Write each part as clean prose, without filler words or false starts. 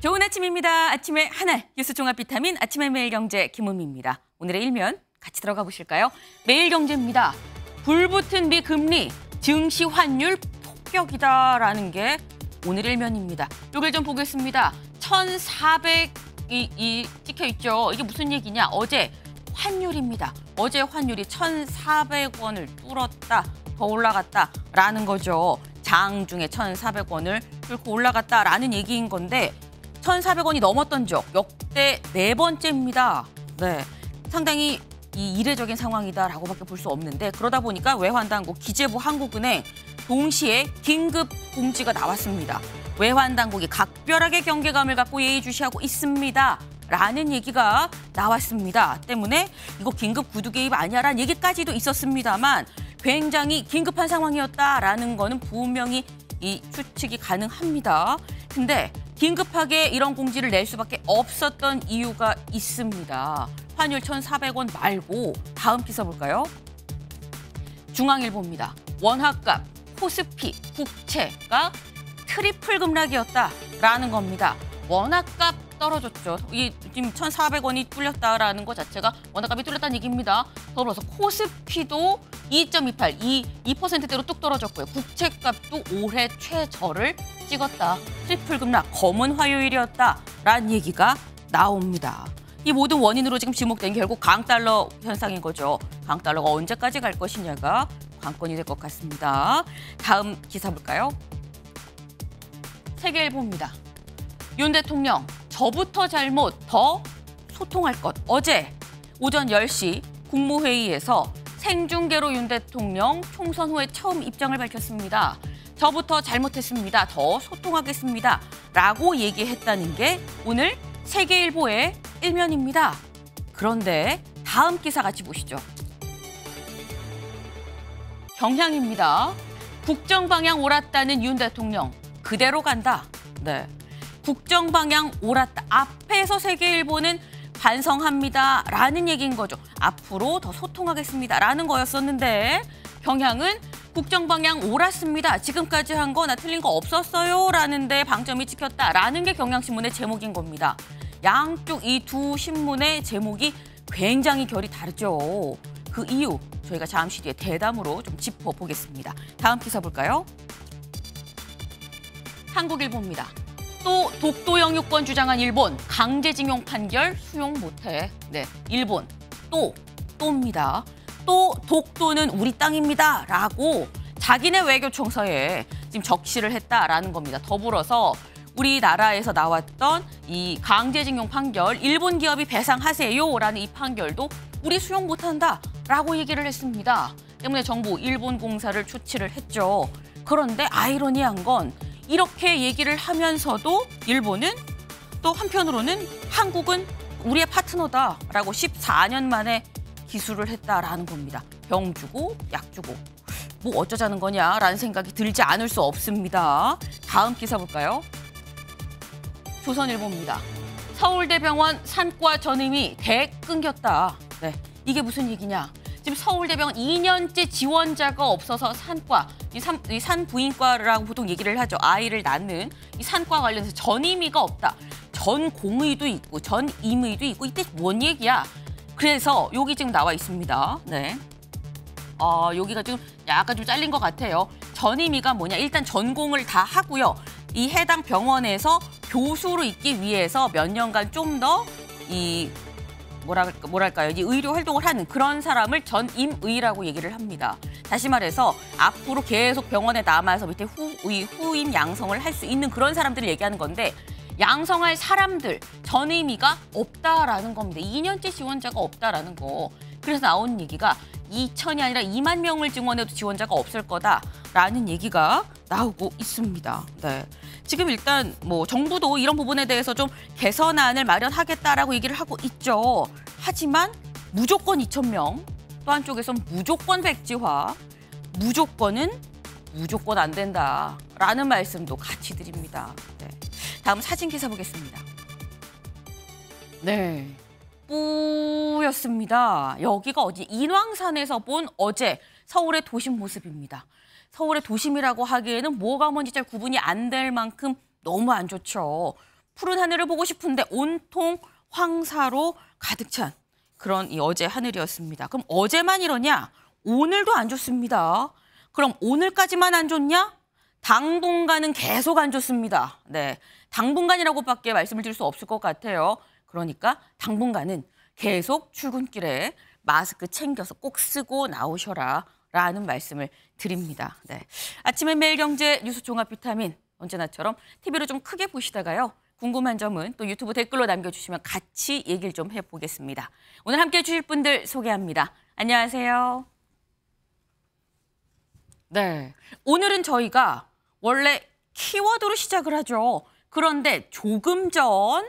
좋은 아침입니다. 아침의 하나 뉴스 종합 비타민 아침의 매일경제 김은미입니다. 오늘의 일면 같이 들어가 보실까요? 매일경제입니다. 불붙은 미금리, 증시 환율 폭격이다라는 게 오늘 일면입니다. 이걸 좀 보겠습니다. 1,400이 찍혀 있죠. 이게 무슨 얘기냐? 어제 환율입니다. 어제 환율이 1,400원을 뚫었다, 더 올라갔다라는 거죠. 장중에 1,400원을 뚫고 올라갔다라는 얘기인 건데 1,400원이 넘었던 적 역대 4번째입니다. 네, 상당히 이례적인 상황이다라고밖에 볼 수 없는데 그러다 보니까 외환당국, 기재부, 한국은행 동시에 긴급 공지가 나왔습니다. 외환당국이 각별하게 경계감을 갖고 예의주시하고 있습니다. 라는 얘기가 나왔습니다. 때문에 이거 긴급 구두 개입 아니야라는 얘기까지도 있었습니다만 굉장히 긴급한 상황이었다라는 거는 분명히 추측이 가능합니다. 근데 긴급하게 이런 공지를 낼 수밖에 없었던 이유가 있습니다. 환율 1,400원 말고 다음 기사 볼까요? 중앙일보입니다. 원화값, 코스피, 국채가 트리플 급락이었다라는 겁니다. 원화값 떨어졌죠. 지금 1,400원이 뚫렸다라는 것 자체가 원화값이 뚫렸다는 얘기입니다. 더불어서 코스피도 2.28, 2%대로 뚝 떨어졌고요. 국채값도 올해 최저를 찍었다. 트리플 급락, 검은 화요일이었다라는 얘기가 나옵니다. 이 모든 원인으로 지금 지목된 결국 강달러 현상인 거죠. 강달러가 언제까지 갈 것이냐가 관건이 될 것 같습니다. 다음 기사 볼까요? 세계일보입니다. 윤 대통령, 저부터 잘못 더 소통할 것. 어제 오전 10시 국무회의에서 생중계로 윤 대통령 총선 후에 처음 입장을 밝혔습니다. 저부터 잘못했습니다. 더 소통하겠습니다. 라고 얘기했다는 게 오늘 세계일보의 일면입니다. 그런데 다음 기사 같이 보시죠. 경향입니다. 국정 방향 옳았다는 윤 대통령. 그대로 간다. 네, 국정 방향 옳았다. 앞에서 세계일보는 반성합니다. 라는 얘기인 거죠. 앞으로 더 소통하겠습니다. 라는 거였었는데 경향은 국정 방향 옳았습니다. 지금까지 한 거 나 틀린 거 없었어요. 라는데 방점이 찍혔다. 라는 게 경향신문의 제목인 겁니다. 양쪽 이 두 신문의 제목이 굉장히 결이 다르죠. 그 이유 저희가 잠시 뒤에 대담으로 좀 짚어보겠습니다. 다음 기사 볼까요? 한국일보입니다. 또 독도 영유권 주장한 일본, 강제징용 판결 수용 못해. 네, 일본 또입니다. 또 독도는 우리 땅입니다. 라고 자기네 외교청서에 지금 적시를 했다라는 겁니다. 더불어서 우리나라에서 나왔던 이 강제징용 판결, 일본 기업이 배상하세요라는 이 판결도 우리 수용 못한다라고 얘기를 했습니다. 때문에 정부 일본 공사를 조치를 했죠. 그런데 아이러니한 건 이렇게 얘기를 하면서도 일본은 또 한편으로는 한국은 우리의 파트너다라고 14년 만에 기술을 했다라는 겁니다. 병 주고 약 주고 뭐 어쩌자는 거냐라는 생각이 들지 않을 수 없습니다. 다음 기사 볼까요? 조선일보입니다. 서울대병원 산과 전임이 대끊겼다. 네, 이게 무슨 얘기냐? 지금 서울대병원 2년째 지원자가 없어서 산과, 이 산부인과라고 보통 얘기를 하죠. 아이를 낳는 이 산과 관련해서 전임의가 없다. 전공의도 있고 전임의도 있고 이때 뭔 얘기야? 그래서 여기 지금 나와 있습니다. 네, 여기가 지금 약간 좀 잘린 것 같아요. 전임의가 뭐냐? 일단 전공을 다 하고요. 이 해당 병원에서 교수로 있기 위해서 몇 년간 좀 더 뭐랄까요? 이 의료 활동을 하는 그런 사람을 전임의라고 얘기를 합니다. 다시 말해서 앞으로 계속 병원에 남아서 밑에 후임 양성을 할 수 있는 그런 사람들을 얘기하는 건데 양성할 사람들, 전임의가 없다라는 겁니다. 2년째 지원자가 없다라는 거. 그래서 나온 얘기가 2천이 아니라 2만 명을 증원해도 지원자가 없을 거다라는 얘기가 나오고 있습니다. 네. 지금 일단 뭐 정부도 이런 부분에 대해서 좀 개선안을 마련하겠다라고 얘기를 하고 있죠. 하지만 무조건 2,000명, 또 한쪽에선 무조건 백지화, 무조건은 무조건 안 된다라는 말씀도 같이 드립니다. 네. 다음 사진 기사 보겠습니다. 네, 뿌였습니다. 여기가 어디 인왕산에서 본 어제 서울의 도심 모습입니다. 서울의 도심이라고 하기에는 뭐가 뭔지 잘 구분이 안 될 만큼 너무 안 좋죠. 푸른 하늘을 보고 싶은데 온통 황사로 가득 찬 그런 이 어제 하늘이었습니다. 그럼 어제만 이러냐? 오늘도 안 좋습니다. 그럼 오늘까지만 안 좋냐? 당분간은 계속 안 좋습니다. 네, 당분간이라고밖에 말씀을 드릴 수 없을 것 같아요. 그러니까 당분간은 계속 출근길에 마스크 챙겨서 꼭 쓰고 나오셔라 라는 말씀을 드립니다. 네, 아침에 매일경제 뉴스 종합 비타민 언제나처럼 TV로 좀 크게 보시다가요. 궁금한 점은 또 유튜브 댓글로 남겨주시면 같이 얘기를 좀 해보겠습니다. 오늘 함께해 주실 분들 소개합니다. 안녕하세요. 네, 오늘은 저희가 원래 키워드로 시작을 하죠. 그런데 조금 전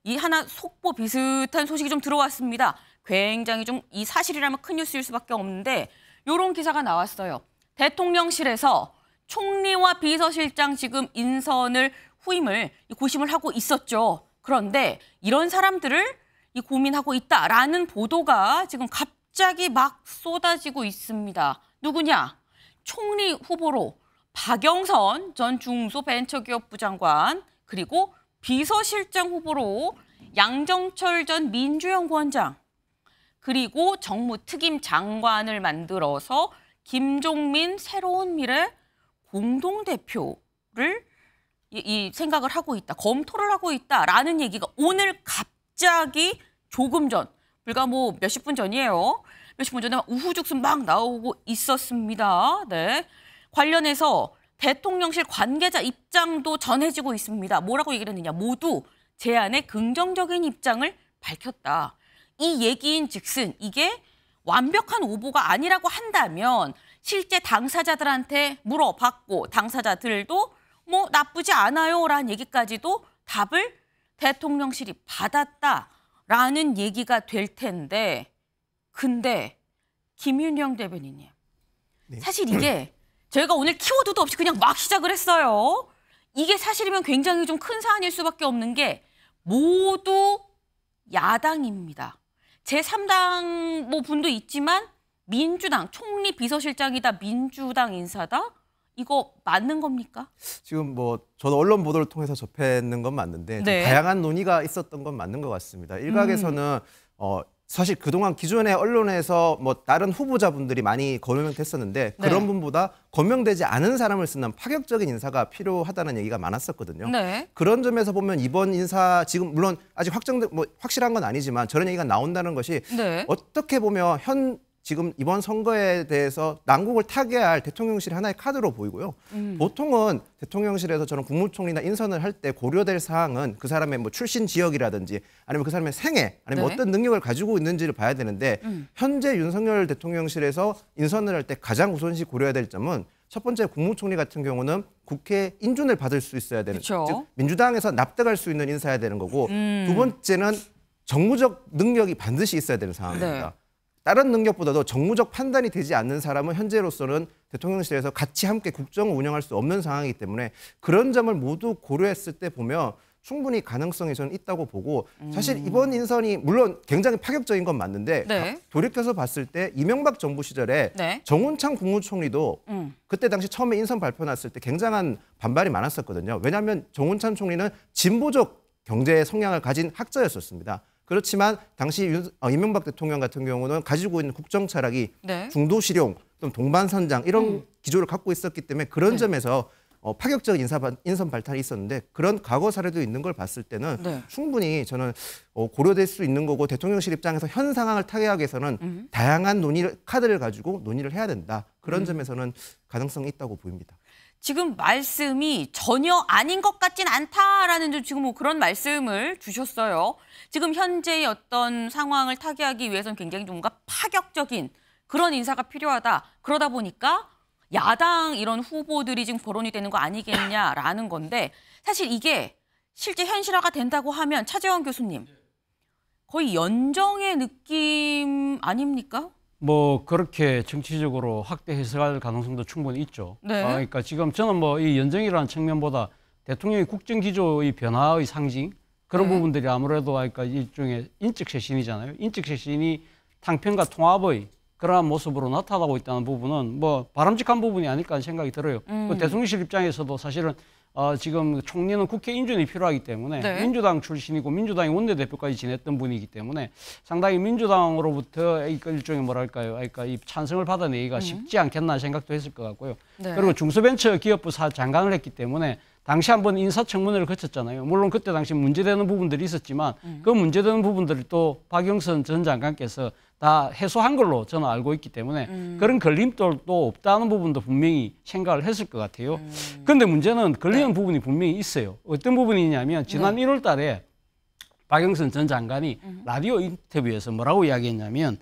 이 하나 속보 비슷한 소식이 좀 들어왔습니다. 굉장히 좀 이 사실이라면 큰 뉴스일 수밖에 없는데 이런 기사가 나왔어요. 대통령실에서 총리와 비서실장 지금 인선을 후임을 고심을 하고 있었죠. 그런데 이런 사람들을 고민하고 있다라는 보도가 지금 갑자기 막 쏟아지고 있습니다. 누구냐? 총리 후보로 박영선 전 중소벤처기업부 장관 그리고 비서실장 후보로 양정철 전 민주연구원장 그리고 정무특임 장관을 만들어서 김종민 새로운 미래 공동대표를 이 생각을 하고 있다, 검토를 하고 있다라는 얘기가 오늘 갑자기 조금 전, 불과 뭐 몇십 분 전이에요. 몇십 분 전에 우후죽순 막 나오고 있었습니다. 네, 관련해서 대통령실 관계자 입장도 전해지고 있습니다. 뭐라고 얘기를 했느냐. 모두 제안에 긍정적인 입장을 밝혔다. 이 얘기인 즉슨 이게 완벽한 오보가 아니라고 한다면 실제 당사자들한테 물어봤고 당사자들도 뭐 나쁘지 않아요라는 얘기까지도 답을 대통령실이 받았다라는 얘기가 될 텐데 근데 김윤영 대변인님 네. 사실 이게 저희가 오늘 키워드도 없이 그냥 막 시작을 했어요. 이게 사실이면 굉장히 좀 큰 사안일 수밖에 없는 게 모두 야당입니다. 제3당 뭐 분도 있지만 민주당 총리 비서실장이다 민주당 인사다? 이거 맞는 겁니까? 지금 뭐 저도 언론 보도를 통해서 접했는 건 맞는데 네. 다양한 논의가 있었던 건 맞는 것 같습니다. 일각에서는 사실 그동안 기존의 언론에서 뭐 다른 후보자분들이 많이 거명됐었는데 네. 그런 분보다 거명되지 않은 사람을 쓰는 파격적인 인사가 필요하다는 얘기가 많았었거든요. 네. 그런 점에서 보면 이번 인사 지금 물론 아직 확실한 건 아니지만 저런 얘기가 나온다는 것이 네. 어떻게 보면 지금 이번 선거에 대해서 난국을 타개할 대통령실의 하나의 카드로 보이고요. 보통은 대통령실에서 저는 국무총리나 인선을 할 때 고려될 사항은 그 사람의 뭐 출신 지역이라든지 아니면 그 사람의 생애 아니면 네. 어떤 능력을 가지고 있는지를 봐야 되는데 현재 윤석열 대통령실에서 인선을 할 때 가장 우선시 고려해야 될 점은 첫 번째 국무총리 같은 경우는 국회 인준을 받을 수 있어야 되는 그쵸. 즉 민주당에서 납득할 수 있는 인사여야 되는 거고 두 번째는 정무적 능력이 반드시 있어야 되는 상황입니다. 네. 다른 능력보다도 정무적 판단이 되지 않는 사람은 현재로서는 대통령실에서 같이 함께 국정을 운영할 수 없는 상황이기 때문에 그런 점을 모두 고려했을 때 보면 충분히 가능성이 저는 있다고 보고 사실 이번 인선이 물론 굉장히 파격적인 건 맞는데 네. 돌이켜서 봤을 때 이명박 정부 시절에 네. 정운창 국무총리도 그때 당시 처음에 인선 발표 났을 때 굉장한 반발이 많았었거든요. 왜냐하면 정운창 총리는 진보적 경제 성향을 가진 학자였었습니다. 그렇지만 당시 이명박 대통령 같은 경우는 가지고 있는 국정 철학이 네. 중도실용, 또 동반선장 이런 기조를 갖고 있었기 때문에 그런 점에서 파격적인 인선 발탈이 있었는데 그런 과거 사례도 있는 걸 봤을 때는 네. 충분히 저는 고려될 수 있는 거고 대통령실 입장에서 현 상황을 타개하기 위해서는 다양한 카드를 가지고 논의를 해야 된다. 그런 점에서는 가능성이 있다고 보입니다. 지금 말씀이 전혀 아닌 것 같진 않다라는 좀 지금 뭐 그런 말씀을 주셨어요. 지금 현재의 어떤 상황을 타개하기 위해서는 굉장히 뭔가 파격적인 그런 인사가 필요하다. 그러다 보니까 야당 이런 후보들이 지금 거론이 되는 거 아니겠냐라는 건데 사실 이게 실제 현실화가 된다고 하면 차재원 교수님 거의 연정의 느낌 아닙니까? 뭐 그렇게 정치적으로 확대 해석할 가능성도 충분히 있죠. 네. 그러니까 지금 저는 뭐 이 연정이라는 측면보다 대통령의 국정 기조의 변화의 상징 그런 네. 부분들이 아무래도 그러니까 일종의 인적 쇄신이잖아요. 인적 쇄신이 탕평과 통합의 그러한 모습으로 나타나고 있다는 부분은 뭐 바람직한 부분이 아닐까 하는 생각이 들어요. 그 대통령실 입장에서도 사실은 지금 총리는 국회 인준이 필요하기 때문에 네. 민주당 출신이고 민주당의 원내대표까지 지냈던 분이기 때문에 상당히 민주당으로부터 일종의 뭐랄까요, 그러니까 이 찬성을 받아내기가 쉽지 않겠나 생각도 했을 것 같고요. 네. 그리고 중소벤처기업부 장관을 했기 때문에 당시 한번 인사청문회를 거쳤잖아요. 물론 그때 당시 문제되는 부분들이 있었지만 그 문제되는 부분들을 또 박영선 전 장관께서 다 해소한 걸로 저는 알고 있기 때문에 그런 걸림돌도 없다는 부분도 분명히 생각을 했을 것 같아요. 그런데 문제는 걸리는 부분이 분명히 있어요. 어떤 부분이냐면 지난 1월 달에 박영선 전 장관이 라디오 인터뷰에서 뭐라고 이야기했냐면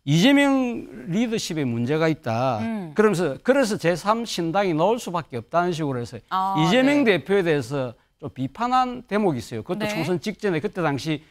이재명 리더십에 문제가 있다. 그러면서 그래서 제3신당이 나올 수밖에 없다는 식으로 해서 이재명 대표에 대해서 좀 비판한 대목이 있어요. 그것도 총선 직전에 그때 당시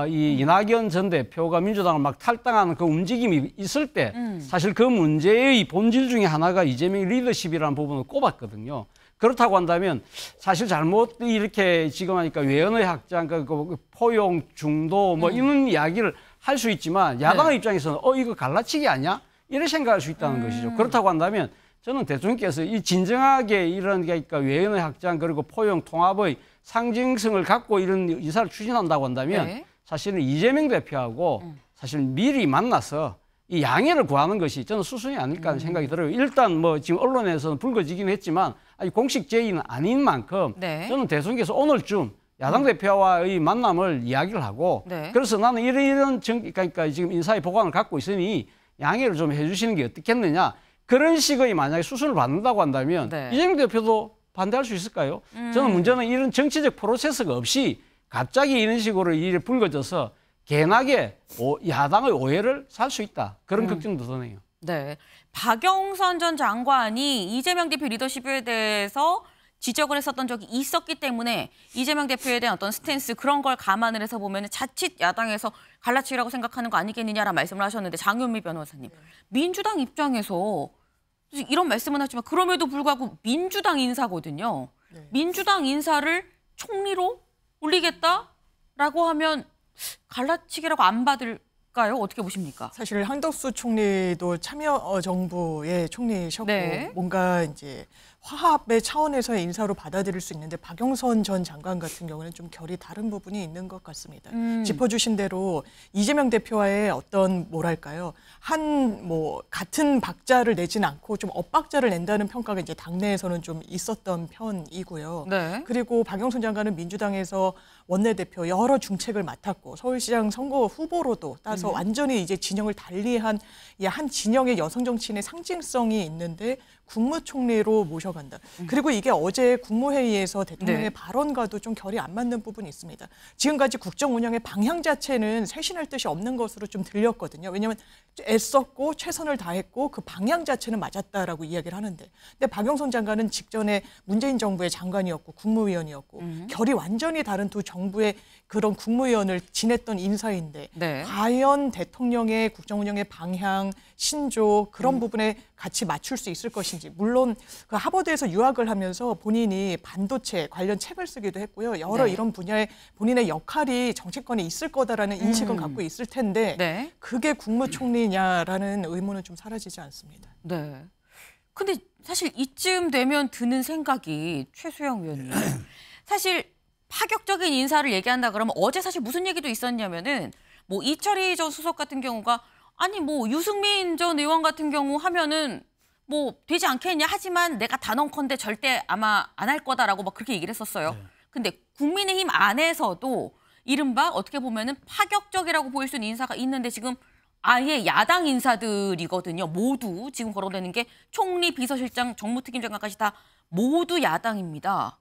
이 이낙연 전 대표가 민주당을 막 탈당하는 그 움직임이 있을 때 사실 그 문제의 본질 중에 하나가 이재명 리더십이라는 부분을 꼽았거든요. 그렇다고 한다면 사실 잘못 이렇게 지금 하니까 외연의 확장, 그 포용, 중도 뭐 이런 이야기를 할 수 있지만 야당의 입장에서는 이거 갈라치기 아니야? 이렇게 생각할 수 있다는 것이죠. 그렇다고 한다면 저는 대통령께서 이 진정하게 이런 그러니까 외연의 확장 그리고 포용 통합의 상징성을 갖고 이런 이사를 추진한다고 한다면 사실은 이재명 대표하고 사실 미리 만나서 이 양해를 구하는 것이 저는 수순이 아닐까 하는 생각이 들어요. 일단 뭐 지금 언론에서는 불거지긴 했지만 공식 제의는 아닌 만큼 저는 대통령께서 오늘쯤 야당 대표와의 만남을 이야기를 하고 그래서 나는 이런 그러니까 지금 인사의 보관을 갖고 있으니 양해를 좀 해주시는 게 어떻겠느냐. 그런 식의 만약에 수순을 받는다고 한다면 이재명 대표도 반대할 수 있을까요? 저는 문제는 이런 정치적 프로세스가 없이 갑자기 이런 식으로 일이 불거져서 개나게 야당의 오해를 살 수 있다. 그런 걱정도 드네요. 네, 박영선 전 장관이 이재명 대표 리더십에 대해서 지적을 했었던 적이 있었기 때문에 이재명 대표에 대한 어떤 스탠스 그런 걸 감안을 해서 보면 자칫 야당에서 갈라치기라고 생각하는 거 아니겠느냐라는 말씀을 하셨는데 장윤미 변호사님, 민주당 입장에서 이런 말씀은 하지만 그럼에도 불구하고 민주당 인사거든요. 민주당 인사를 총리로 올리겠다라고 하면 갈라치기라고 안 받을까요? 어떻게 보십니까? 사실 한덕수 총리도 참여정부의 총리셨고 뭔가 이제 화합의 차원에서의 인사로 받아들일 수 있는데 박영선 전 장관 같은 경우는 좀 결이 다른 부분이 있는 것 같습니다. 짚어주신 대로 이재명 대표와의 어떤 뭐랄까요, 같은 박자를 내진 않고 좀 엇박자를 낸다는 평가가 이제 당내에서는 좀 있었던 편이고요. 그리고 박영선 장관은 민주당에서 원내대표 여러 중책을 맡았고 서울시장 선거 후보로도 따서 완전히 이제 진영을 달리한 한 진영의 여성 정치인의 상징성이 있는데 국무총리로 모셔간다. 그리고 이게 어제 국무회의에서 대통령의 발언과도 좀 결이 안 맞는 부분이 있습니다. 지금까지 국정 운영의 방향 자체는 쇄신할 뜻이 없는 것으로 좀 들렸거든요. 왜냐하면 애썼고 최선을 다했고 그 방향 자체는 맞았다라고 이야기를 하는데, 근데 박영선 장관은 직전에 문재인 정부의 장관이었고 국무위원이었고 결이 완전히 다른 두 정부의 그런 국무위원을 지냈던 인사인데 과연 대통령의 국정 운영의 방향, 신조 그런 부분에 같이 맞출 수 있을 것인지. 물론 그 하버드에서 유학을 하면서 본인이 반도체 관련 책을 쓰기도 했고요. 여러 이런 분야에 본인의 역할이 정치권에 있을 거다라는 인식은 갖고 있을 텐데 그게 국무총리냐라는 의문은 좀 사라지지 않습니다. 근데 사실 이쯤 되면 드는 생각이 최수영 의원님. 사실 파격적인 인사를 얘기한다 그러면 어제 사실 무슨 얘기도 있었냐면은 뭐 이철희 전 수석 같은 경우가 아니 뭐 유승민 전 의원 같은 경우 하면은 뭐 되지 않겠냐 하지만 내가 단언컨대 절대 아마 안 할 거다라고 막 그렇게 얘기를 했었어요. 근데 국민의힘 안에서도 이른바 어떻게 보면은 파격적이라고 보일 수 있는 인사가 있는데 지금 아예 야당 인사들이거든요. 모두 지금 거론되는 게 총리, 비서실장, 정무특임 장관까지 다 모두 야당입니다.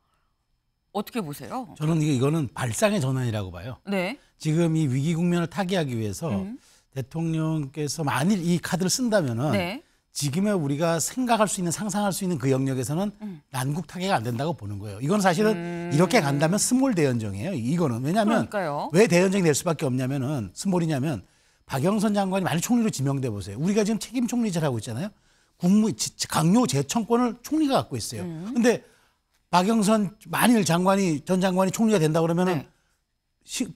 어떻게 보세요? 저는 이거는 발상의 전환이라고 봐요. 지금 이 위기 국면을 타개하기 위해서 대통령께서 만일 이 카드를 쓴다면은 지금의 우리가 생각할 수 있는, 상상할 수 있는 그 영역에서는 난국 타개가 안 된다고 보는 거예요. 이건 사실은 이렇게 간다면 스몰 대연정이에요. 이거는 왜냐하면 왜 대연정이 될 수밖에 없냐면은 스몰이냐면 박영선 장관이 만약 총리로 지명돼 보세요. 우리가 지금 책임 총리제를 하고 있잖아요. 강요 재청권을 총리가 갖고 있어요. 근데 박영선 만일 전 장관이 총리가 된다 그러면은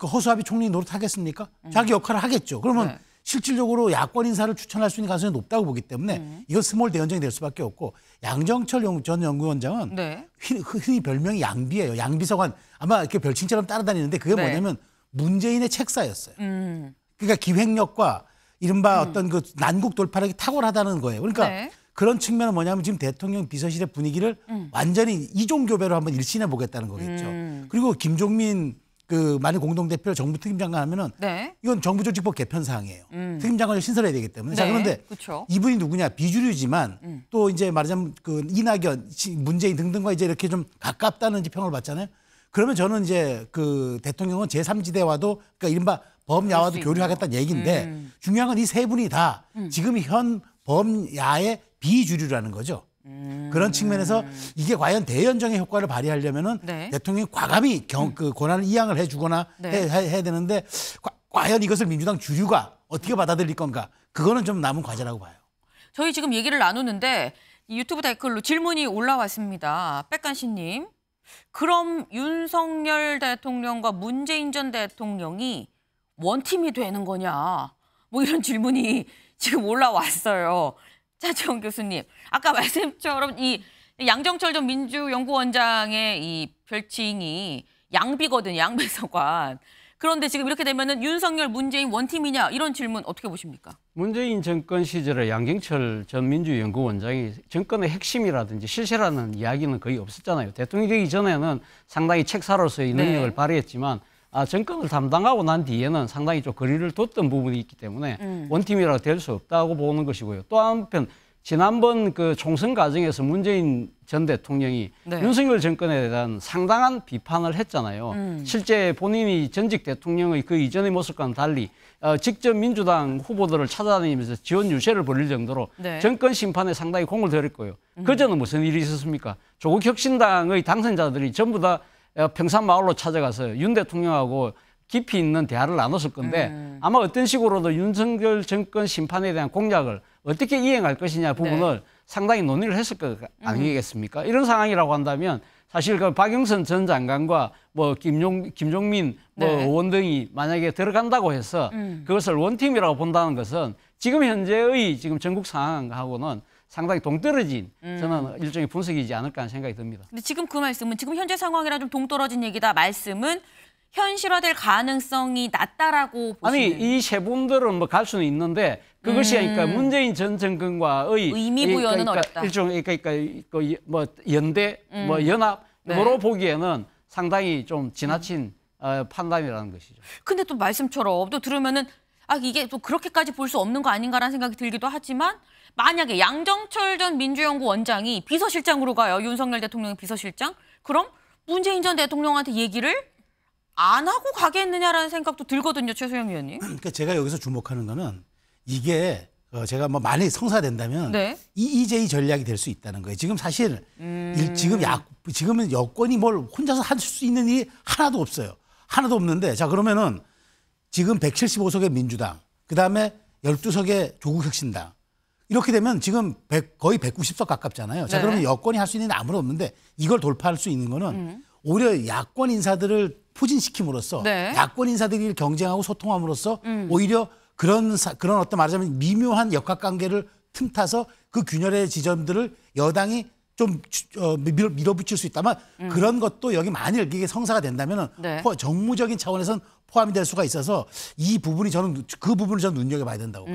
허수아비 총리 노릇하겠습니까? 자기 역할을 하겠죠. 그러면 실질적으로 야권 인사를 추천할 수 있는 가능성이 높다고 보기 때문에 이건 스몰 대연정이 될 수밖에 없고 양정철 전 연구원장은 네. 흔히 별명이 양비예요. 양비서관 아마 이렇게 별칭처럼 따라다니는데 그게 네. 뭐냐면 문재인의 책사였어요. 그러니까 기획력과 이른바 어떤 그 난국 돌파력이 탁월하다는 거예요. 그러니까 네. 그런 측면은 뭐냐면 지금 대통령 비서실의 분위기를 완전히 이종교배로 한번 일신해 보겠다는 거겠죠. 그리고 김종민 그 만일 공동대표를 정부 특임장관 하면은 네. 이건 정부조직법 개편 사항이에요. 특임장관을 신설해야 되기 때문에. 자, 네. 그런데 그쵸. 이분이 누구냐? 비주류지만 또 이제 말하자면 그 이낙연, 문재인 등등과 이제 이렇게 좀 가깝다는 이제 평을 받잖아요. 그러면 저는 이제 그 대통령은 제3지대와도 그러니까 이른바 범야와도 교류하겠다는 얘기인데 중요한 건 이 세 분이 다 지금 현 범야의 비주류라는 거죠. 그런 측면에서 이게 과연 대연정의 효과를 발휘하려면은 네. 대통령이 과감히 그 권한을 이양을 해주거나 네. 해야 되는데 과연 이것을 민주당 주류가 어떻게 받아들일 건가? 그거는 좀 남은 과제라고 봐요. 저희 지금 얘기를 나누는데 이 유튜브 댓글로 질문이 올라왔습니다. 백간시님. 그럼 윤석열 대통령과 문재인 전 대통령이 원팀이 되는 거냐? 뭐 이런 질문이 지금 올라왔어요. 차지원 교수님, 아까 말씀처럼 이 양정철 전 민주연구원장의 이 별칭이 양비거든요, 양비서관. 그런데 지금 이렇게 되면은 윤석열, 문재인 원팀이냐 이런 질문 어떻게 보십니까? 문재인 정권 시절에 양정철 전 민주연구원장이 정권의 핵심이라든지 실세라는 이야기는 거의 없었잖아요. 대통령이 되기 전에는 상당히 책사로서의 능력을 네. 발휘했지만 정권을 담당하고 난 뒤에는 상당히 좀 거리를 뒀던 부분이 있기 때문에 원팀이라고 될 수 없다고 보는 것이고요. 또 한편 지난번 그 총선 과정에서 문재인 전 대통령이 네. 윤석열 정권에 대한 상당한 비판을 했잖아요. 실제 본인이 전직 대통령의 그 이전의 모습과는 달리 직접 민주당 후보들을 찾아다니면서 지원 유세를 벌일 정도로 네. 정권 심판에 상당히 공을 들였고요. 그전은 무슨 일이 있었습니까? 조국 혁신당의 당선자들이 전부 다 평산마을로 찾아가서 윤 대통령하고 깊이 있는 대화를 나눴을 건데 아마 어떤 식으로도 윤석열 정권 심판에 대한 공약을 어떻게 이행할 것이냐 부분을 네. 상당히 논의를 했을 것 아니겠습니까? 이런 상황이라고 한다면 사실 그 박영선 전 장관과 뭐 김종민 뭐 네. 의원 등이 만약에 들어간다고 해서 그것을 원팀이라고 본다는 것은 지금 현재의 지금 전국 상황하고는 상당히 동떨어진 저는 일종의 분석이지 않을까 하는 생각이 듭니다. 근데 지금 그 말씀은 지금 현재 상황이랑 좀 동떨어진 얘기다. 말씀은 현실화될 가능성이 낮다라고 보시는. 아니 이 세 분들은 뭐 갈 수는 있는데 그것이 그러니까 문재인 전 정권과의 의미 부여는 어렵다. 일종 그러니까 그 뭐 연대 뭐 연합으로 네. 보기에는 상당히 좀 지나친 판단이라는 것이죠. 근데 또 말씀처럼 또 들으면은 이게 또 그렇게까지 볼 수 없는 거 아닌가라는 생각이 들기도 하지만 만약에 양정철 전 민주연구원장이 비서실장으로 가요. 윤석열 대통령의 비서실장. 그럼 문재인 전 대통령한테 얘기를 안 하고 가겠느냐라는 생각도 들거든요. 최소영 위원님. 그러니까 제가 여기서 주목하는 거는 이게 제가 뭐 만약에 성사된다면 네. EJ 전략이 될 수 있다는 거예요. 지금 사실 지금은 여권이 뭘 혼자서 할 수 있는 일이 하나도 없어요. 하나도 없는데 자 그러면은 지금 175석의 민주당, 그다음에 12석의 조국혁신당 이렇게 되면 지금 거의 190석 가깝잖아요. 자 네. 그러면 여권이 할 수 있는 게 아무도 없는데 이걸 돌파할 수 있는 거는 오히려 야권 인사들을 포진시킴으로써 네. 야권 인사들이 경쟁하고 소통함으로써 오히려 그런 어떤 말하자면 미묘한 역학관계를 틈타서 그 균열의 지점들을 여당이 좀 밀어붙일 수 있다면 그런 것도 여기 만일 이게 성사가 된다면 네. 정무적인 차원에서는 포함이 될 수가 있어서 이 부분이 저는 그 부분을 저는 눈여겨봐야 된다고 봐요.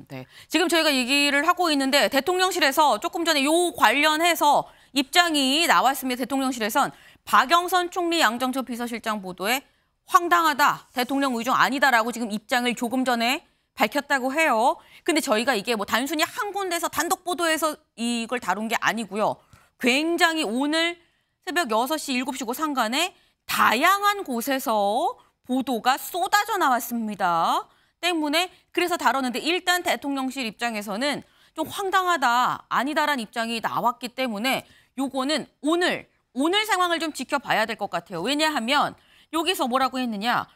네. 지금 저희가 얘기를 하고 있는데 대통령실에서 조금 전에 요 관련해서 입장이 나왔습니다. 대통령실에선 박영선 총리 양정철 비서실장 보도에 황당하다, 대통령 의중 아니다라고 지금 입장을 조금 전에 밝혔다고 해요. 근데 저희가 이게 뭐 단순히 한 군데서 단독 보도해서 이걸 다룬 게 아니고요. 굉장히 오늘 새벽 6시, 7시 그 상간에 다양한 곳에서 보도가 쏟아져 나왔습니다. 때문에 그래서 다뤘는데 일단 대통령실 입장에서는 좀 황당하다, 아니다라는 입장이 나왔기 때문에 요거는 오늘 상황을 좀 지켜봐야 될 것 같아요. 왜냐하면 여기서 뭐라고 했느냐.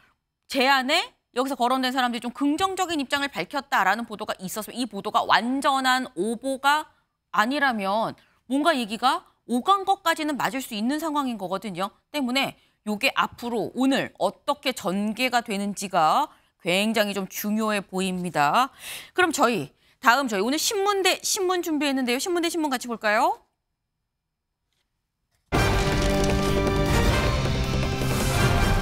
제안에 여기서 거론된 사람들이 좀 긍정적인 입장을 밝혔다라는 보도가 있었으면 이 보도가 완전한 오보가 아니라면 뭔가 얘기가 오간 것까지는 맞을 수 있는 상황인 거거든요. 때문에 이게 앞으로 오늘 어떻게 전개가 되는지가 굉장히 좀 중요해 보입니다. 그럼 다음 저희 오늘 신문 대 신문 준비했는데요. 신문 대 신문 같이 볼까요?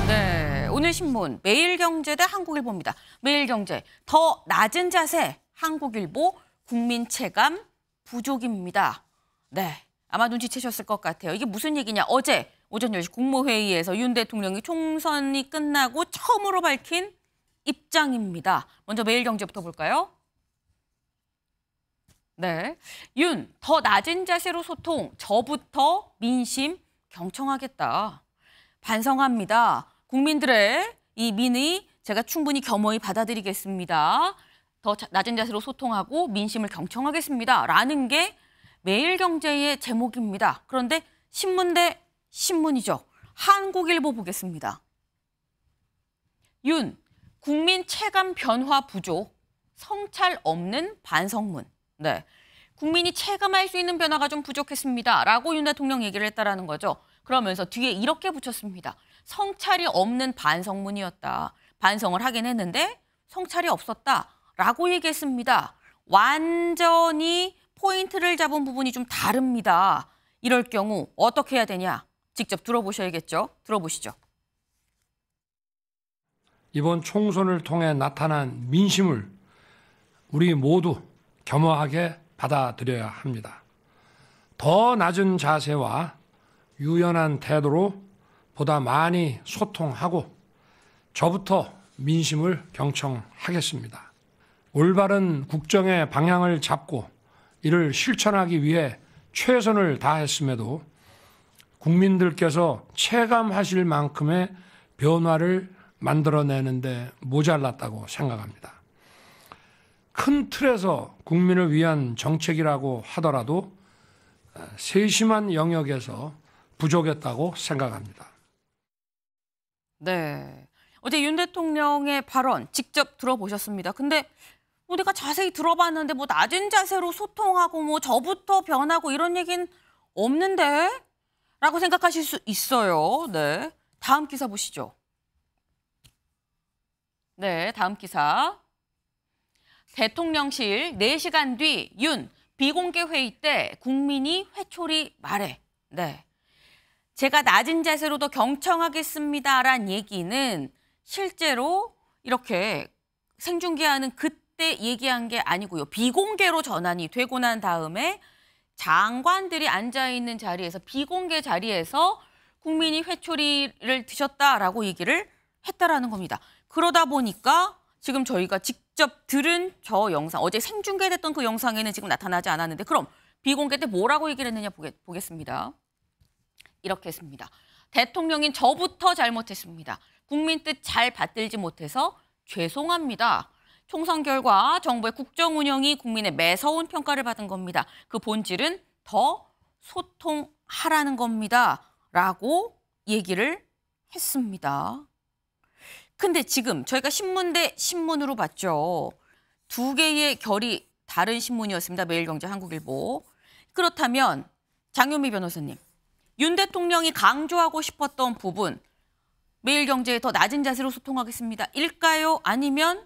네, 오늘 신문 매일경제 대 한국일보입니다. 매일경제 더 낮은 자세 한국일보 국민 체감 부족입니다. 네, 아마 눈치채셨을 것 같아요. 이게 무슨 얘기냐? 어제 오전 10시 국무회의에서 윤 대통령이 총선이 끝나고 처음으로 밝힌 입장입니다. 먼저 매일경제부터 볼까요? 네, 윤, 더 낮은 자세로 소통, 저부터 민심 경청하겠다. 반성합니다. 국민들의 이 민의 제가 충분히 겸허히 받아들이겠습니다. 더 낮은 자세로 소통하고 민심을 경청하겠습니다. 라는 게 매일경제의 제목입니다. 그런데 신문 대 신문이죠. 한국일보 보겠습니다. 윤, 국민 체감 변화 부족, 성찰 없는 반성문. 네, 국민이 체감할 수 있는 변화가 좀 부족했습니다. 라고 윤 대통령 얘기를 했다라는 거죠. 그러면서 뒤에 이렇게 붙였습니다. 성찰이 없는 반성문이었다. 반성을 하긴 했는데 성찰이 없었다. 라고 얘기했습니다. 완전히 포인트를 잡은 부분이 좀 다릅니다. 이럴 경우 어떻게 해야 되냐? 직접 들어보셔야겠죠. 들어보시죠. 이번 총선을 통해 나타난 민심을 우리 모두 겸허하게 받아들여야 합니다. 더 낮은 자세와 유연한 태도로 보다 많이 소통하고 저부터 민심을 경청하겠습니다. 올바른 국정의 방향을 잡고 이를 실천하기 위해 최선을 다했음에도 국민들께서 체감하실 만큼의 변화를 만들어내는데 모자랐다고 생각합니다. 큰 틀에서 국민을 위한 정책이라고 하더라도 세심한 영역에서 부족했다고 생각합니다. 네, 어제 윤 대통령의 발언 직접 들어보셨습니다. 근데 우리가 자세히 들어봤는데 뭐 낮은 자세로 소통하고 뭐 저부터 변하고 이런 얘기는 없는데? 라고 생각하실 수 있어요. 네, 다음 기사 보시죠. 네, 다음 기사. 대통령실 4시간 뒤 윤 비공개 회의 때 국민이 회초리 말해. 네, 제가 낮은 자세로 더 경청하겠습니다란 얘기는 실제로 이렇게 생중계하는 그때 얘기한 게 아니고요. 비공개로 전환이 되고 난 다음에 장관들이 앉아있는 자리에서 비공개 자리에서 국민이 회초리를 드셨다라고 얘기를 했다라는 겁니다. 그러다 보니까 지금 저희가 직접 들은 저 영상, 어제 생중계됐던 그 영상에는 지금 나타나지 않았는데 그럼 비공개 때 뭐라고 얘기를 했느냐 보겠습니다. 이렇게 했습니다. 대통령인 저부터 잘못했습니다. 국민 뜻 잘 받들지 못해서 죄송합니다. 총선 결과 정부의 국정 운영이 국민의 매서운 평가를 받은 겁니다. 그 본질은 더 소통하라는 겁니다. 라고 얘기를 했습니다. 근데 지금 저희가 신문 대 신문으로 봤죠. 두 개의 결이 다른 신문이었습니다. 매일경제, 한국일보. 그렇다면 장윤미 변호사님, 윤 대통령이 강조하고 싶었던 부분, 매일경제에 더 낮은 자세로 소통하겠습니다. 일까요? 아니면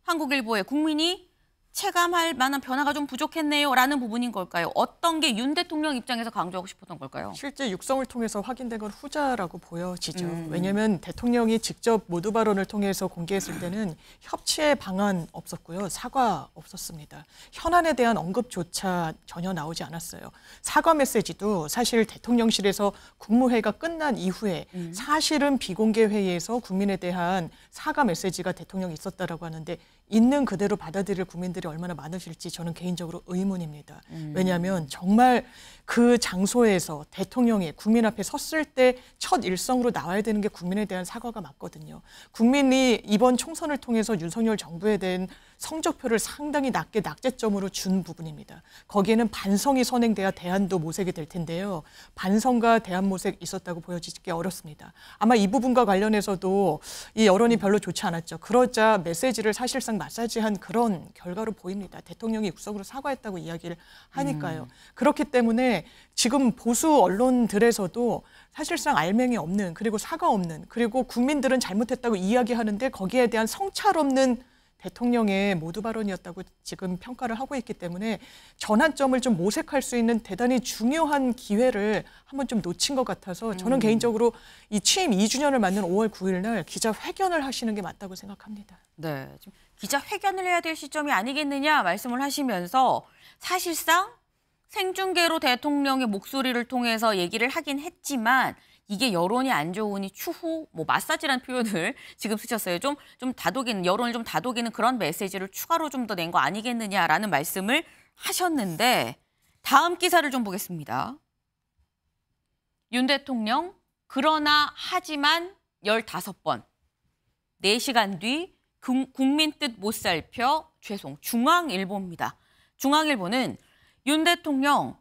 한국일보의 국민이 체감할 만한 변화가 좀 부족했네요 라는 부분인 걸까요? 어떤 게 윤 대통령 입장에서 강조하고 싶었던 걸까요? 실제 육성을 통해서 확인된 건 후자라고 보여지죠. 왜냐하면 대통령이 직접 모두 발언을 통해서 공개했을 때는 협치의 방안 없었고요. 사과 없었습니다. 현안에 대한 언급조차 전혀 나오지 않았어요. 사과 메시지도 사실 대통령실에서 국무회의가 끝난 이후에 사실은 비공개 회의에서 국민에 대한 사과 메시지가 대통령이 있었다라고 하는데 있는 그대로 받아들일 국민들이 얼마나 많으실지 저는 개인적으로 의문입니다. 왜냐하면 정말 그 장소에서 대통령이 국민 앞에 섰을 때 첫 일성으로 나와야 되는 게 국민에 대한 사과가 맞거든요. 국민이 이번 총선을 통해서 윤석열 정부에 대한 성적표를 상당히 낮게 낙제점으로 준 부분입니다. 거기에는 반성이 선행돼야 대안도 모색이 될 텐데요. 반성과 대안 모색 있었다고 보여지기 어렵습니다. 아마 이 부분과 관련해서도 이 여론이 별로 좋지 않았죠. 그러자 메시지를 사실상 마사지한 그런 결과로 보입니다. 대통령이 육성으로 사과했다고 이야기를 하니까요. 그렇기 때문에 지금 보수 언론들에서도 사실상 알맹이 없는, 그리고 사과 없는, 그리고 국민들은 잘못했다고 이야기하는데 거기에 대한 성찰 없는 대통령의 모두 발언이었다고 지금 평가를 하고 있기 때문에 전환점을 좀 모색할 수 있는 대단히 중요한 기회를 한번 좀 놓친 것 같아서 저는 개인적으로 이 취임 2주년을 맞는 5월 9일 날 기자회견을 하시는 게 맞다고 생각합니다. 네, 좀 기자회견을 해야 될 시점이 아니겠느냐 말씀을 하시면서 사실상 생중계로 대통령의 목소리를 통해서 얘기를 하긴 했지만 이게 여론이 안 좋으니 추후 뭐 마사지라는 표현을 지금 쓰셨어요. 좀 다독이는, 여론을 좀 다독이는 그런 메시지를 추가로 좀 더 낸 거 아니겠느냐라는 말씀을 하셨는데 다음 기사를 좀 보겠습니다. 윤 대통령 그러나 하지만 15번 4시간 뒤 국민 뜻 못 살펴 죄송. 중앙일보입니다. 중앙일보는 윤 대통령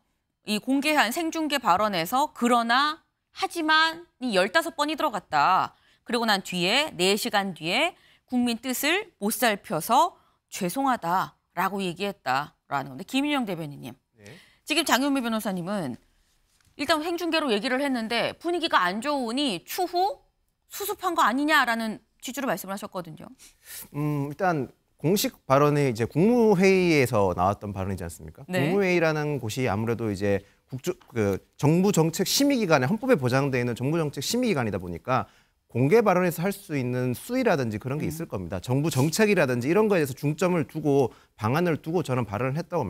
이 공개한 생중계 발언에서 그러나 하지만이 15번이 들어갔다. 그리고 난 뒤에 4시간 뒤에 국민 뜻을 못 살펴서 죄송하다라고 얘기했다라는 건데 김윤영 대변인님. 네. 지금 장윤미 변호사님은 일단 생중계로 얘기를 했는데 분위기가 안 좋으니 추후 수습한 거 아니냐라는 취지로 말씀을 하셨거든요. 일단 공식 발언이 이제 국무회의에서 나왔던 발언이지 않습니까? 네. 국무회의라는 곳이 아무래도 이제 정부 정책 심의기관에 헌법에 보장되어 있는 정부 정책 심의기관이다 보니까 공개 발언에서 할 수 있는 수위라든지 그런 게 있을 겁니다. 정부 정책이라든지 이런 거에 대해서 중점을 두고 방안을 두고 저는 발언을 했다고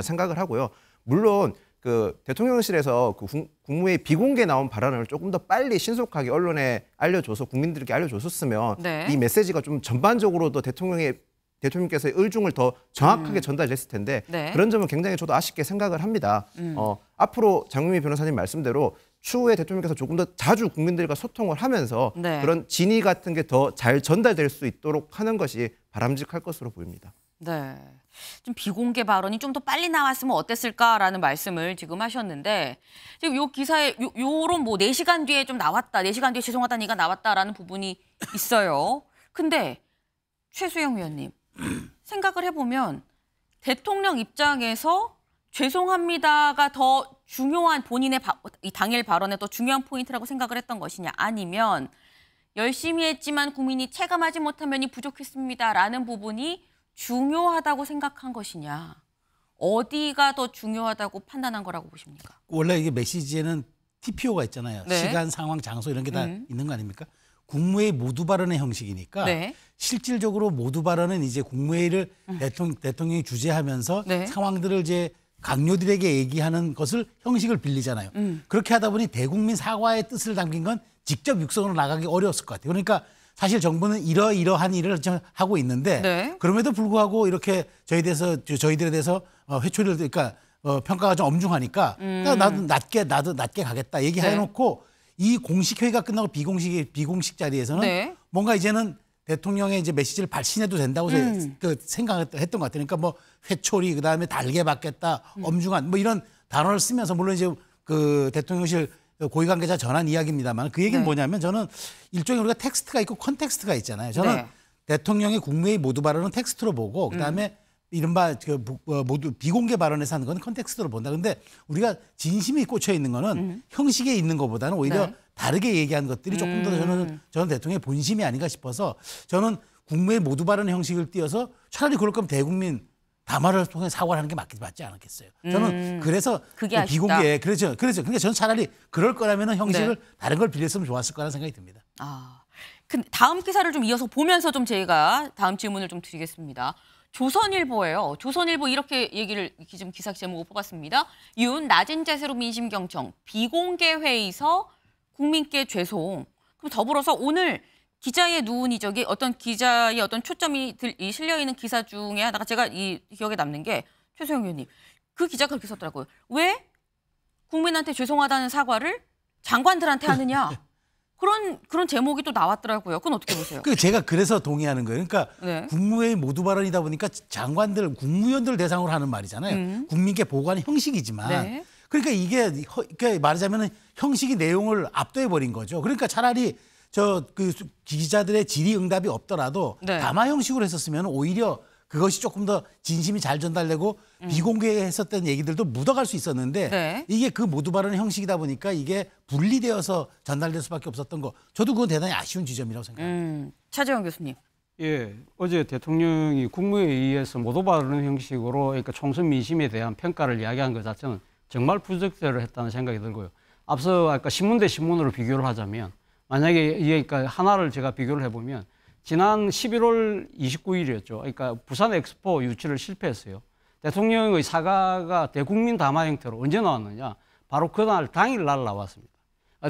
생각을 하고요. 물론 그 대통령실에서 그 국무회의 비공개 나온 발언을 조금 더 빨리 신속하게 언론에 알려줘서 국민들에게 알려줬었으면 네. 이 메시지가 좀 전반적으로도 대통령께서의 의중을 더 정확하게 전달됐을 텐데 네. 그런 점은 굉장히 저도 아쉽게 생각을 합니다. 앞으로 장윤미 변호사님 말씀대로 추후에 대통령께서 조금 더 자주 국민들과 소통을 하면서 네. 그런 진위 같은 게 더 잘 전달될 수 있도록 하는 것이 바람직할 것으로 보입니다. 네, 좀 비공개 발언이 좀 더 빨리 나왔으면 어땠을까라는 말씀을 지금 하셨는데 지금 요 기사에 요런 뭐 4시간 뒤에 좀 나왔다, 4시간 뒤에 죄송하다는 얘기가 나왔다라는 부분이 있어요. 근데 최수영 위원님 생각을 해보면 대통령 입장에서 죄송합니다가 더 중요한 본인의 이 당일 발언의 더 중요한 포인트라고 생각을 했던 것이냐 아니면 열심히 했지만 국민이 체감하지 못한 면이 부족했습니다라는 부분이 중요하다고 생각한 것이냐 어디가 더 중요하다고 판단한 거라고 보십니까? 원래 이게 메시지에는 TPO가 있잖아요. 네. 시간, 상황, 장소 이런 게 다 있는 거 아닙니까? 국무회의 모두 발언의 형식이니까 네. 실질적으로 모두 발언은 이제 국무회의를 대통령이 주재하면서 네. 상황들을 이제 강요들에게 얘기하는 것을 형식을 빌리잖아요. 그렇게 하다 보니 대국민 사과의 뜻을 담긴 건 직접 육성으로 나가기 어려웠을 것 같아요. 그러니까 사실 정부는 이러이러한 일을 하고 있는데 네. 그럼에도 불구하고 이렇게 저희들에 대해서 회초리를 그러니까 평가가 좀 엄중하니까 나도 낮게 가겠다 얘기해놓고 이 공식 회의가 끝나고 비공식 자리에서는 네. 뭔가 이제는 대통령의 이제 메시지를 발신해도 된다고 생각했던 것 같아요. 그러니까 뭐 회초리 그다음에 달게 받겠다 엄중한 뭐 이런 단어를 쓰면서 물론 이제 그 대통령실 고위 관계자 전한 이야기입니다만 그 얘기는 뭐냐면 저는 일종의 우리가 텍스트가 있고 컨텍스트가 있잖아요. 저는 대통령의 국무회의 모두 발언은 텍스트로 보고 그다음에 이른바 모두 비공개 발언에서 하는 건 컨텍스트로 본다. 근데 우리가 진심이 꽂혀 있는 거는 형식에 있는 것보다는 오히려 다르게 얘기한 것들이 조금 더 저는 대통령의 본심이 아닌가 싶어서 저는 국무회의 모두 발언 형식을 띄어서 차라리 그럴 거면 대국민 담화를 통해 사과를 하는 게 맞지 않았겠어요. 저는 그래서 비공개 그렇죠. 그러니까 저는 차라리 그럴 거라면 형식을 다른 걸 빌렸으면 좋았을 거라는 생각이 듭니다. 근데 다음 기사를 좀 이어서 보면서 좀 제가 다음 질문을 좀 드리겠습니다. 조선일보예요. 조선일보 이렇게 얘기를 지금 기사 제목을 뽑았습니다. 윤 낮은 자세로 민심 경청 비공개 회의서 국민께 죄송. 그럼 더불어서 오늘 기자의 누운이적이 어떤 기자의 어떤 초점이 실려 있는 기사 중에 하나가 제가 이 기억에 남는 게 최소영 의원님 그 기자가 그렇게 썼더라고요. 왜 국민한테 죄송하다는 사과를 장관들한테 하느냐? 그런 제목이 또 나왔더라고요. 그건 어떻게 보세요? 제가 그래서 동의하는 거예요. 그러니까 국무회의 모두 발언이다 보니까 장관들, 국무위원들 대상으로 하는 말이잖아요. 국민께 보고하는 형식이지만 그러니까 이게 말하자면 형식이 내용을 압도해 버린 거죠. 그러니까 차라리 그 기자들의 질의응답이 없더라도 네. 담화 형식으로 했었으면 오히려 그것이 조금 더 진심이 잘 전달되고 비공개했었던 얘기들도 묻어갈 수 있었는데 네. 이게 그 모두 발언의 형식이다 보니까 이게 분리되어서 전달될 수밖에 없었던 거. 저도 그건 대단히 아쉬운 지점이라고 생각합니다. 차재원 교수님. 예, 어제 대통령이 국무회의에서 모두 발언 형식으로 그러니까 총선 민심에 대한 평가를 이야기한 것 자체는 정말 부적절을 했다는 생각이 들고요. 앞서 아까 신문 대 신문으로 비교를 하자면 만약에 그러니까 하나를 제가 비교를 해보면 지난 11월 29일이었죠. 그러니까 부산 엑스포 유치를 실패했어요. 대통령의 사과가 대국민 담화 형태로 언제 나왔느냐? 바로 그날 당일날 나왔습니다.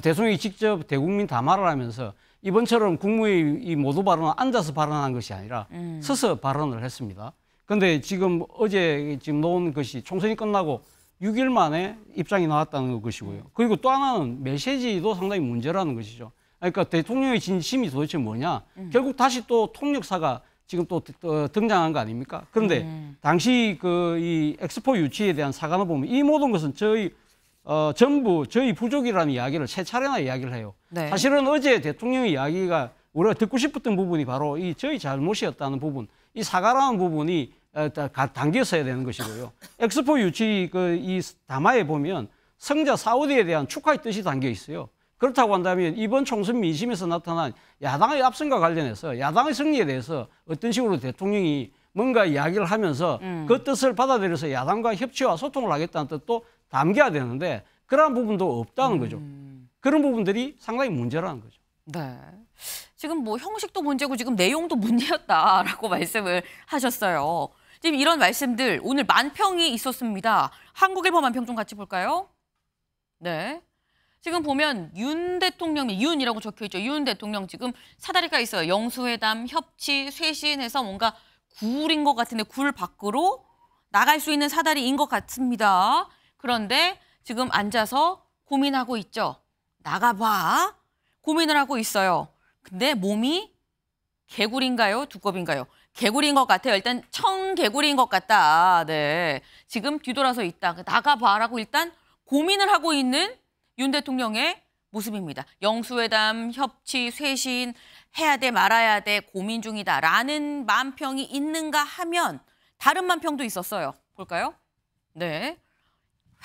대통령이 직접 대국민 담화를 하면서 이번처럼 국무회의 이 모두 발언은 앉아서 발언한 것이 아니라 서서 발언을 했습니다. 그런데 지금 어제 지금 놓은 것이 총선이 끝나고 6일 만에 입장이 나왔다는 것이고요. 그리고 또 하나는 메시지도 상당히 문제라는 것이죠. 그러니까 대통령의 진심이 도대체 뭐냐? 결국 다시 또 통역사가 지금 또 등장한 거 아닙니까? 그런데 당시 이 엑스포 유치에 대한 사과를 보면 이 모든 것은 전부 저희 부족이라는 이야기를 세 차례나 이야기를 해요. 네. 사실은 어제 대통령의 이야기가 우리가 듣고 싶었던 부분이 바로 이 저희 잘못이었다는 부분, 이 사과라는 부분이 담겼어야 되는 것이고요. 엑스포 유치 이 담화에 보면 성자 사우디에 대한 축하의 뜻이 담겨 있어요. 그렇다고 한다면 이번 총선 민심에서 나타난 야당의 압승과 관련해서 야당의 승리에 대해서 어떤 식으로 대통령이 뭔가 이야기를 하면서 그 뜻을 받아들여서 야당과 협치와 소통을 하겠다는 뜻도 담겨야 되는데 그러한 부분도 없다는 거죠. 그런 부분들이 상당히 문제라는 거죠. 네. 지금 뭐 형식도 문제고 지금 내용도 문제였다라고 말씀을 하셨어요. 지금 이런 말씀들 오늘 만평이 있었습니다. 한국일보 만평 좀 같이 볼까요? 네. 지금 보면 윤 대통령이 윤이라고 적혀있죠. 윤 대통령 지금 사다리가 있어요. 영수회담, 협치, 쇄신해서 뭔가 굴인 것 같은데 굴 밖으로 나갈 수 있는 사다리인 것 같습니다. 그런데 지금 앉아서 고민하고 있죠. 나가봐. 고민을 하고 있어요. 근데 몸이 개구리인가요? 두꺼비인가요? 개구리인 것 같아요. 일단 청개구리인 것 같다. 네. 지금 뒤돌아서 있다. 나가봐라고 일단 고민을 하고 있는 윤 대통령의 모습입니다. 영수회담, 협치, 쇄신 해야 돼 말아야 돼 고민 중이다라는 만평이 있는가 하면 다른 만평도 있었어요. 볼까요? 네.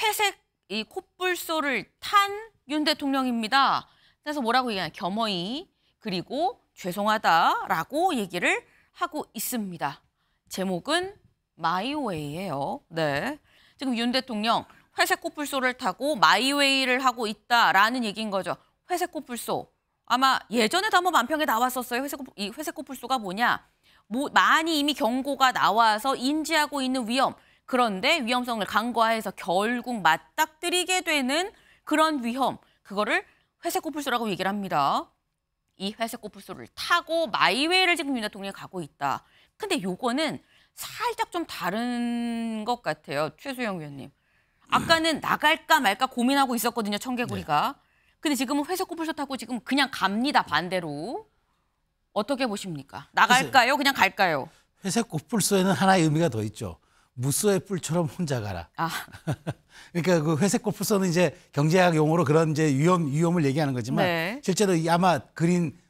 회색 이 콧불소를 탄 윤 대통령입니다. 그래서 뭐라고 얘기하냐. 겸허히 그리고 죄송하다라고 얘기를 하고 있습니다. 제목은 마이웨이예요. 네. 지금 윤 대통령 회색 코뿔소를 타고 마이웨이를 하고 있다라는 얘기인 거죠. 회색 코뿔소. 아마 예전에도 한번 만평에 나왔었어요. 이 회색 코뿔소가 뭐냐. 많이 이미 경고가 나와서 인지하고 있는 위험. 그런데 위험성을 간과해서 결국 맞닥뜨리게 되는 그런 위험. 그거를 회색 코뿔소라고 얘기를 합니다. 이 회색 코뿔소를 타고 마이웨이를 지금 윤 대통령이 가고 있다. 근데 요거는 살짝 좀 다른 것 같아요. 최수영 위원님. 아까는 나갈까 말까 고민하고 있었거든요. 청개구리가. 근데 지금은 회색 코뿔소 타고 지금 그냥 갑니다. 반대로. 어떻게 보십니까? 나갈까요? 그냥 갈까요? 회색 코뿔소에는 하나의 의미가 더 있죠. 무쏘의 뿔처럼 혼자 가라. 아. 그러니까 그 회색 코뿔소는 이제 경제학 용어로 그런 이제 위험을 얘기하는 거지만 네. 실제로 아마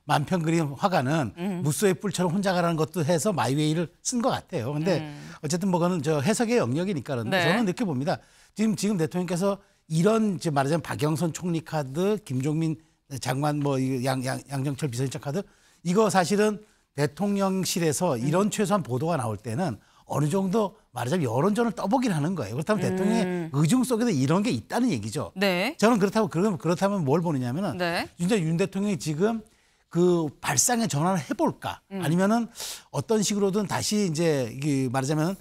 만평 그린 화가는 무쏘의 뿔처럼 혼자 가라는 것도 해서 마이웨이를 쓴 것 같아요. 근데 어쨌든 뭐 그거는 저 해석의 영역이니까 그런데 네. 저는 이렇게 봅니다. 지금 대통령께서 이런 이제 말하자면 박영선 총리 카드, 김종민 장관 뭐 양정철 비서실장 카드 이거 사실은 대통령실에서 이런 최소한 보도가 나올 때는 어느 정도 말하자면 여론전을 떠보긴 하는 거예요. 그렇다면 대통령의 의중 속에도 이런 게 있다는 얘기죠. 네. 저는 그렇다면 뭘 보느냐면은 네. 진짜 윤 대통령이 지금 그 발상의 전환을 해볼까 아니면은 어떤 식으로든 다시 이제 말하자면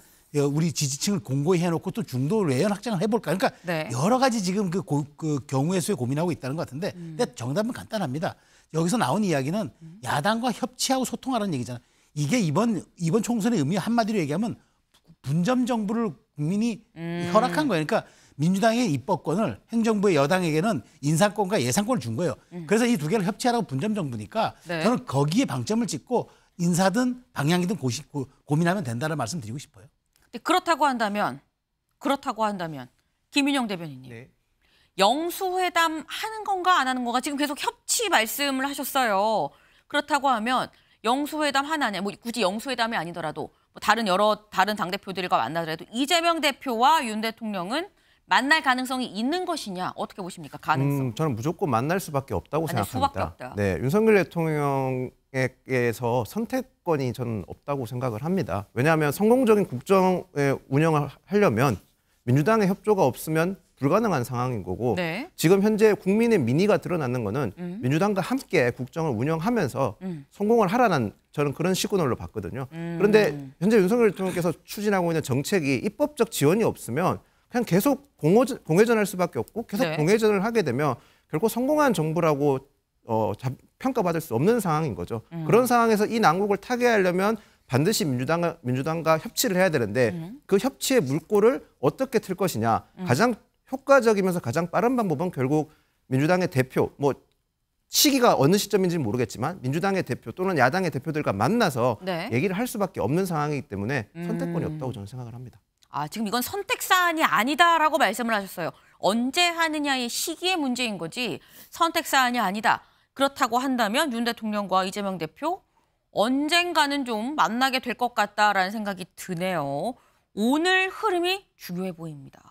우리 지지층을 공고히 해놓고 또 중도 외연 확장을 해볼까. 그러니까 네. 여러 가지 지금 그 경우의 수에 고민하고 있다는 것 같은데 근데 정답은 간단합니다. 여기서 나온 이야기는 야당과 협치하고 소통하라는 얘기잖아요. 이게 이번 총선의 의미 한마디로 얘기하면 분점 정부를 국민이 허락한 거예요. 그러니까 민주당의 입법권을 행정부의 여당에게는 인사권과 예산권을 준 거예요. 그래서 이 두 개를 협치하라고 분점 정부니까 네. 저는 거기에 방점을 찍고 인사든 방향이든 고민하면 된다는 말씀 드리고 싶어요. 근데 그렇다고 한다면 김윤영 대변인님. 네. 영수회담 하는 건가 안 하는 건가 지금 계속 협치 말씀을 하셨어요. 그렇다고 하면 영수회담 하나냐, 뭐 굳이 영수회담이 아니더라도 뭐 다른 당대표들과 만나더라도 이재명 대표와 윤 대통령은 만날 가능성이 있는 것이냐 어떻게 보십니까? 가능성? 저는 무조건 만날 수밖에 없다고 만날 생각합니다. 수밖에 없다. 네, 윤석열 대통령에게서 선택권이 저는 없다고 생각을 합니다. 왜냐하면 성공적인 국정의 운영을 하려면 민주당의 협조가 없으면 불가능한 상황인 거고 네. 지금 현재 국민의 민의가 드러나는 거는 민주당과 함께 국정을 운영하면서 성공을 하라는 저는 그런 시그널로 봤거든요. 그런데 현재 윤석열 대통령께서 추진하고 있는 정책이 입법적 지원이 없으면 그냥 계속 공회전할 수밖에 없고 계속 네. 공회전을 공회전을 하게 되면 결코 성공한 정부라고 평가받을 수 없는 상황인 거죠. 그런 상황에서 이 난국을 타개하려면 반드시 민주당과 협치를 해야 되는데 그 협치의 물꼬를 어떻게 틀 것이냐. 가장 효과적이면서 가장 빠른 방법은 결국 민주당의 대표, 뭐 시기가 어느 시점인지는 모르겠지만 민주당의 대표 또는 야당의 대표들과 만나서 네. 얘기를 할 수밖에 없는 상황이기 때문에 선택권이 없다고 저는 생각을 합니다. 아, 지금 이건 선택 사안이 아니다라고 말씀을 하셨어요. 언제 하느냐의 시기의 문제인 거지 선택 사안이 아니다. 그렇다고 한다면 윤 대통령과 이재명 대표 언젠가는 좀 만나게 될 것 같다라는 생각이 드네요. 오늘 흐름이 중요해 보입니다.